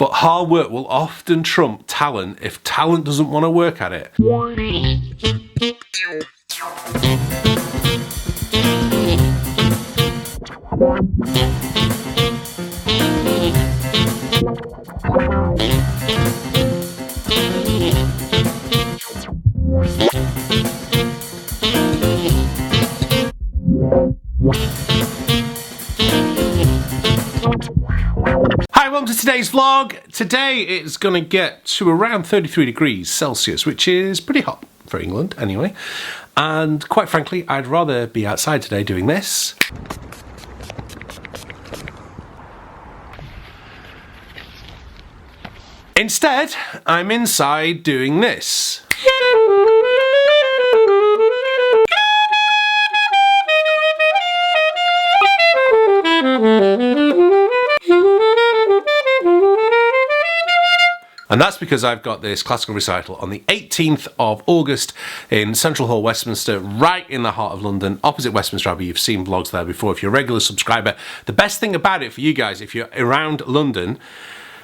but hard work will often trump talent if talent doesn't want to work at it. Hi, welcome to today's vlog. Today it's going to get to around 33 degrees Celsius, which is pretty hot for England anyway. And quite frankly, I'd rather be outside today doing this. Instead, I'm inside doing this. And that's because I've got this classical recital on the 18th of August in Central Hall, Westminster, right in the heart of London, opposite Westminster Abbey. You've seen vlogs there before if you're a regular subscriber. The best thing about it for you guys, if you're around London,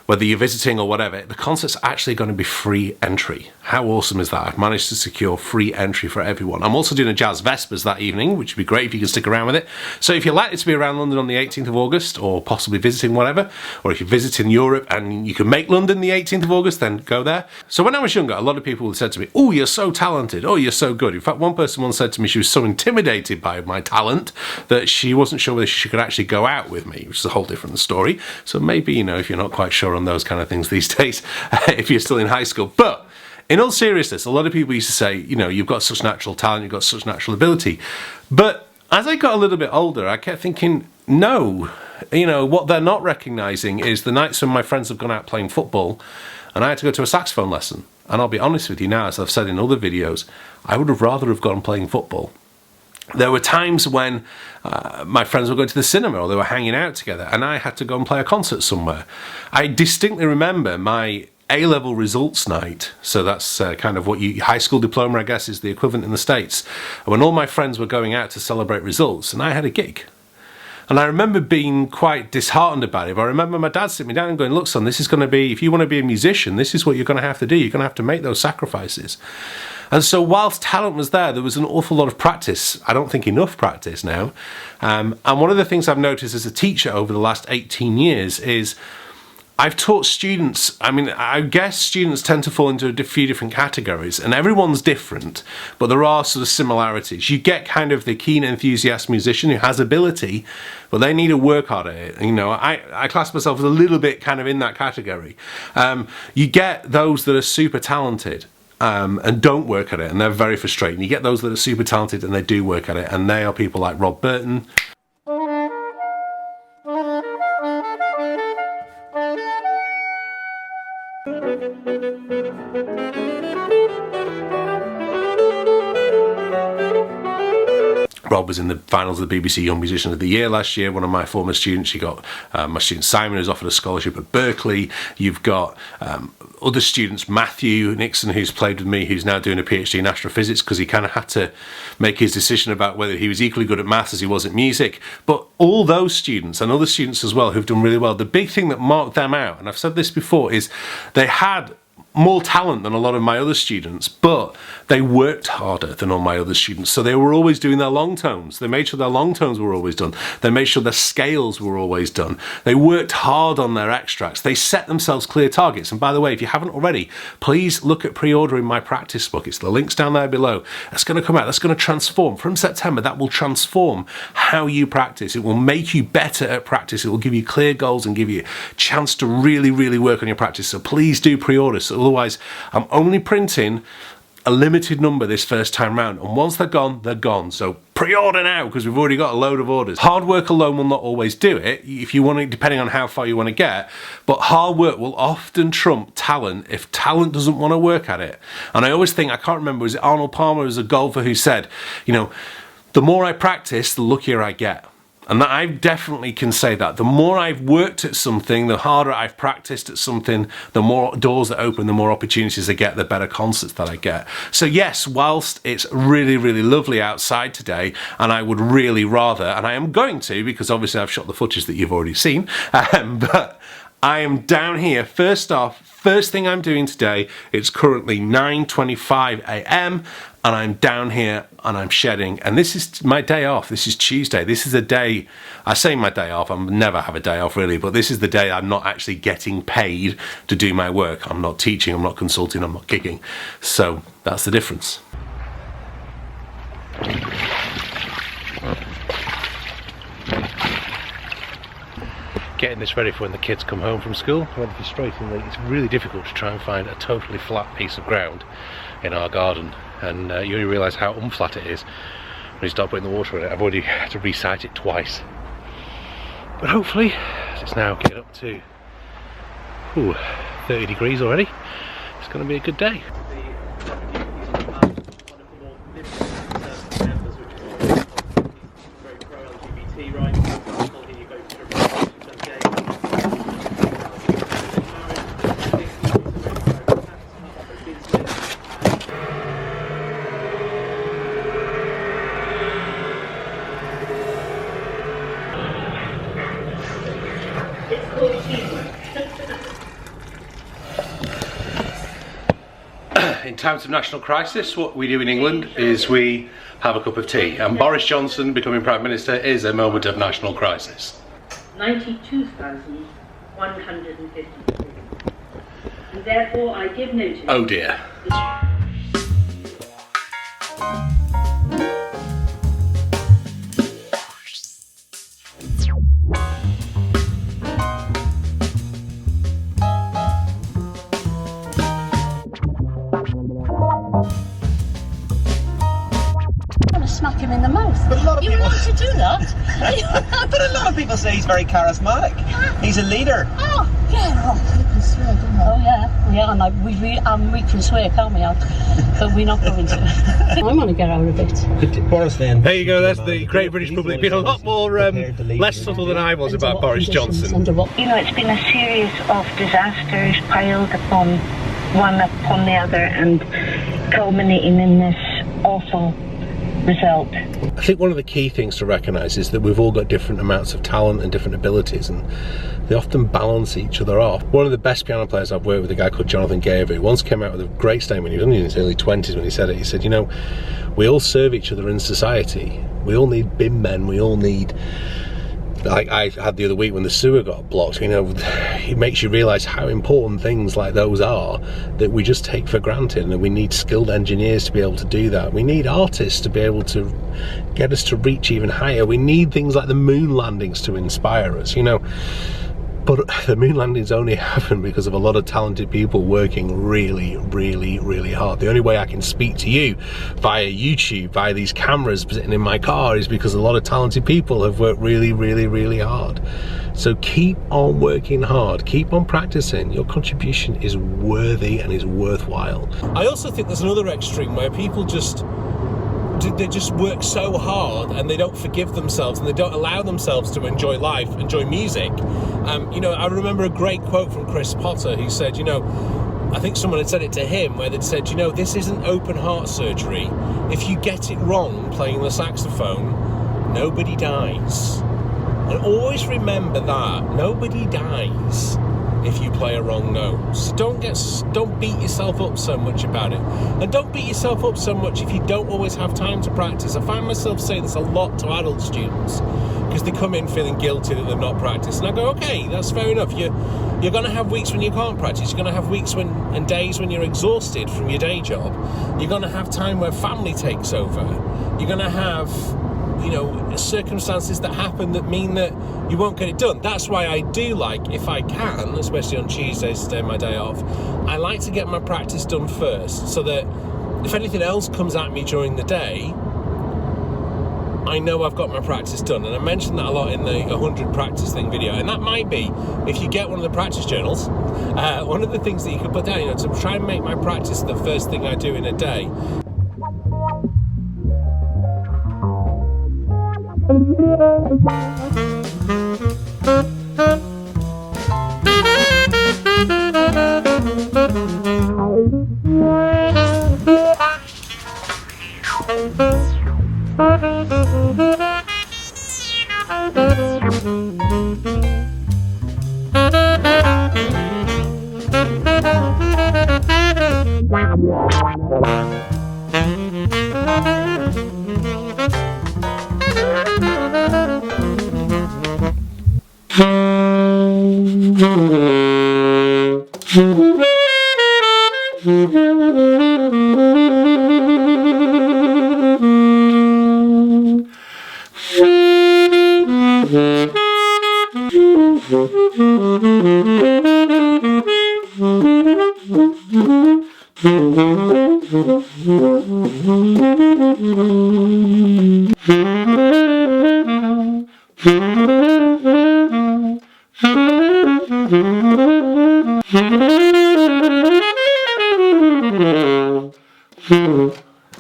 whether you're visiting or whatever, the concert's actually going to be free entry. How awesome is that? I've managed to secure free entry for everyone. I'm also doing a Jazz Vespers that evening, which would be great if you can stick around with it. So if you're likely to be around London on the 18th of August, or possibly visiting whatever, or if you're visiting Europe and you can make London the 18th of August, then go there. So when I was younger, a lot of people said to me, oh, you're so talented, oh, you're so good. In fact, one person once said to me she was so intimidated by my talent that she wasn't sure whether she could actually go out with me, which is a whole different story. So maybe, you know, if you're not quite sure on those kind of things these days, if you're still in high school. But in all seriousness, a lot of people used to say, you know, you've got such natural talent, you've got such natural ability. But as I got a little bit older, I kept thinking, no, you know, what they're not recognizing is the nights when my friends have gone out playing football and I had to go to a saxophone lesson. And I'll be honest with you now, as I've said in other videos, I would have rather have gone playing football. There were times when my friends were going to the cinema or they were hanging out together and I had to go and play a concert somewhere. I distinctly remember my A-level results night, so that's kind of what high school diploma, I guess, is the equivalent in the States, when all my friends were going out to celebrate results and I had a gig. And I remember being quite disheartened about it. But I remember my dad sitting me down and going, look son, this is going to be, if you want to be a musician, this is what you're going to have to do. You're going to have to make those sacrifices. And so whilst talent was there was an awful lot of practice. I don't think enough practice now. And one of the things I've noticed as a teacher over the last 18 years is I've taught students, I mean, I guess students tend to fall into a few different categories and everyone's different, but there are sort of similarities. You get kind of the keen enthusiast musician who has ability, but they need to work hard at it. You know, I class myself as a little bit kind of in that category. You get those that are super talented and don't work at it, and they're very frustrating. You get those that are super talented and they do work at it, and they are people like Rob Burton. Rob was in the finals of the BBC Young Musician of the Year last year. One of my former students, she got my student Simon, who's offered a scholarship at Berkeley. You've got other students, Matthew Nixon, who's played with me, who's now doing a PhD in astrophysics because he kind of had to make his decision about whether he was equally good at maths as he was at music. But all those students and other students as well who've done really well, the big thing that marked them out, and I've said this before, is they had more talent than a lot of my other students, but they worked harder than all my other students. So they were always doing their long tones. They made sure their long tones were always done. They made sure their scales were always done. They worked hard on their extracts. They set themselves clear targets. And by the way, if you haven't already, please look at pre-ordering my practice book. It's the links down there below. That's going to come out. That's going to transform. From September, that will transform how you practice. It will make you better at practice. It will give you clear goals and give you a chance to really, really work on your practice. So please do pre-order. So otherwise, I'm only printing a limited number this first time round, and once they're gone, they're gone. So pre-order now, because we've already got a load of orders. Hard work alone will not always do it, if you want to, depending on how far you want to get, but hard work will often trump talent if talent doesn't want to work at it. And I always think, I can't remember, was it Arnold Palmer as a golfer who said, you know, the more I practice, the luckier I get. And that I definitely can say that. The more I've worked at something, the harder I've practiced at something, the more doors that open, the more opportunities I get, the better concerts that I get. So yes, whilst it's really, really lovely outside today, and I would really rather, and I am going to, because obviously I've shot the footage that you've already seen, but I am down here. First thing I'm doing today, it's currently 9:25 a.m. and I'm down here and I'm shedding. And this is my day off. This is Tuesday. This is a day, I say my day off, I never have a day off really, but this is the day I'm not actually getting paid to do my work. I'm not teaching, I'm not consulting, I'm not gigging. So that's the difference. Getting this ready for when the kids come home from school. Rather frustratingly, it's really difficult to try and find a totally flat piece of ground in our garden, and you only realise how unflat it is when you start putting the water in it. I've already had to recite it twice, but hopefully, as it's now getting up to 30 degrees already, it's going to be a good day. In times of national crisis, what we do in England is we have a cup of tea, and Boris Johnson becoming Prime Minister is a moment of national crisis. 92,153. And therefore I give notice. Oh dear. Smack him in the mouth. But a lot of you people want to do that? But a lot of people say he's very charismatic. He's a leader. Oh, yeah, we can swear, don't we? Oh, yeah, and we can swear, can't we? But we're not going to. I want to get out of it. Boris then. There you go, that's the Great British Public being a lot more less subtle than I was about Boris Johnson. You know, it's been a series of disasters piled upon one upon the other and culminating in this awful result. I think one of the key things to recognise is that we've all got different amounts of talent and different abilities, and they often balance each other off. One of the best piano players I've worked with, a guy called Jonathan Gaver, who once came out with a great statement. He was only in his early 20s when he said it. He said, you know, we all serve each other in society. We all need bin men. We all need, like I had the other week when the sewer got blocked, you know, it makes you realise how important things like those are that we just take for granted, and we need skilled engineers to be able to do that. We need artists to be able to get us to reach even higher. We need things like the moon landings to inspire us, you know. But the moon landings only happen because of a lot of talented people working really, really, really hard. The only way I can speak to you via YouTube, via these cameras sitting in my car, is because a lot of talented people have worked really, really, really hard. So keep on working hard, keep on practicing. Your contribution is worthy and is worthwhile. I also think there's another extreme where people they just work so hard and they don't forgive themselves and they don't allow themselves to enjoy life, enjoy music. You know, I remember a great quote from Chris Potter who said, you know, I think someone had said it to him, where they'd said, you know, this isn't open heart surgery. If you get it wrong playing the saxophone, nobody dies. And always remember that, nobody dies if you play a wrong note. So don't beat yourself up so much about it, and don't beat yourself up so much if you don't always have time to practice. I find myself saying this a lot to adult students because they come in feeling guilty that they've not practiced, and I go, okay, that's fair enough. You're going to have weeks when you can't practice. You're going to have weeks and days when you're exhausted from your day job. You're going to have time where family takes over. You're going to have, you know, circumstances that happen that mean that you won't get it done. That's why I do like, if I can, especially on Tuesdays to take my day off, I like to get my practice done first, so that if anything else comes at me during the day, I know I've got my practice done. And I mentioned that a lot in the 100 practice thing video, and that might be, if you get one of the practice journals, one of the things that you can put down, you know, to try and make my practice the first thing I do in a day.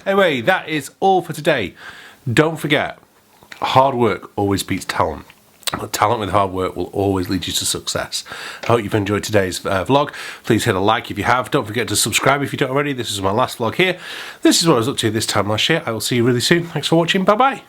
Anyway, that is all for today. Don't forget, hard work always beats talent. Talent with hard work will always lead you to success. I hope you've enjoyed today's vlog. Please hit a like if you have. Don't forget to subscribe if you don't already. This is my last vlog here. This is what I was up to this time last year. I will see you really soon. Thanks for watching. Bye bye.